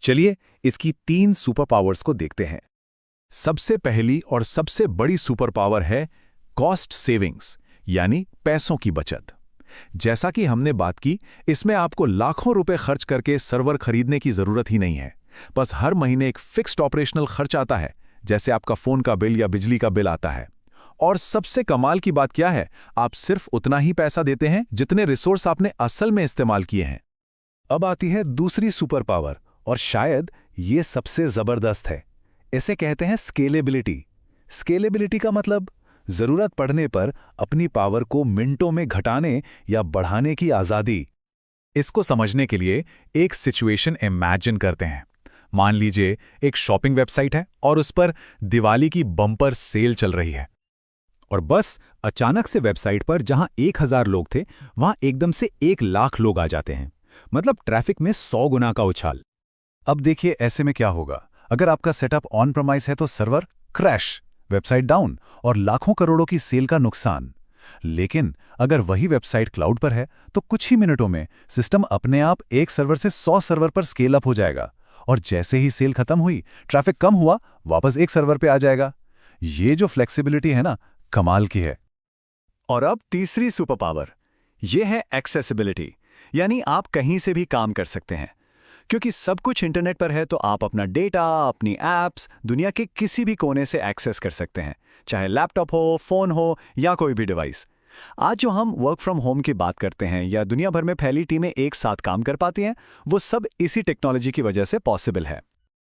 चलिए इसकी 3 super powers को देखते हैं। सबसे पहली और सबसे बड़ी सुपर पावर है कॉस्ट सेविंग्स, यानी पैसों की बचत। जैसा कि हमने बात की, इसमें आपको लाखों रुपए खर्च करके सर्वर खरीदने की जरूरत ही नहीं है। बस हर महीने एक फिक्स्ड ऑपरेशनल खर्च आता है, जैसे आपका फोन का बिल या बिजली का बिल आता है। और सबसे कमाल की बात क्या है, आप सिर्फ उतना ही पैसा देते हैं जितने रिसोर्स आपने असल में इस्तेमाल किए हैं। अब आती है दूसरी सुपर पावर, और शायद ये सबसे जबरदस्त है। इसे कहते हैं स्केलेबिलिटी। स्केलेबिलिटी का मतलब जरूरत पड़ने पर अपनी पावर को मिनटों में घटाने या बढ़ाने की आजादी। इसको समझने के लिए एक सिचुएशन इमेजिन करते हैं। मान लीजिए एक शॉपिंग वेबसाइट है और उस पर दिवाली की बम्पर सेल चल रही है, और बस अचानक से वेबसाइट पर जहां 1000 लोग थे, वहां एकदम से 1,00,000 लोग आ जाते हैं। मतलब ट्रैफिक में 100 गुना का उछाल। अब देखिए ऐसे में क्या होगा। अगर आपका सेटअप ऑन प्रेमाइस है तो सर्वर क्रैश, वेबसाइट डाउन और लाखों करोड़ों की सेल का नुकसान। लेकिन अगर वही वेबसाइट क्लाउड पर है तो कुछ ही मिनटों में सिस्टम अपने आप एक सर्वर से 100 सर्वर पर स्केल अप हो जाएगा, और जैसे ही सेल खत्म हुई, ट्रैफिक कम हुआ, वापस एक सर्वर पे आ जाएगा। ये जो फ्लेक्सिबिलिटी है ना, कमाल की है। और अब तीसरी सुपर पावर, यह है एक्सेसिबिलिटी, यानी आप कहीं से भी काम कर सकते हैं। क्योंकि सब कुछ इंटरनेट पर है तो आप अपना डेटा, अपनी एप्स दुनिया के किसी भी कोने से एक्सेस कर सकते हैं, चाहे लैपटॉप हो, फोन हो या कोई भी डिवाइस। आज जो हम वर्क फ्रॉम होम की बात करते हैं या दुनिया भर में फैली टीमें एक साथ काम कर पाती हैं, वो सब इसी टेक्नोलॉजी की वजह से पॉसिबल है।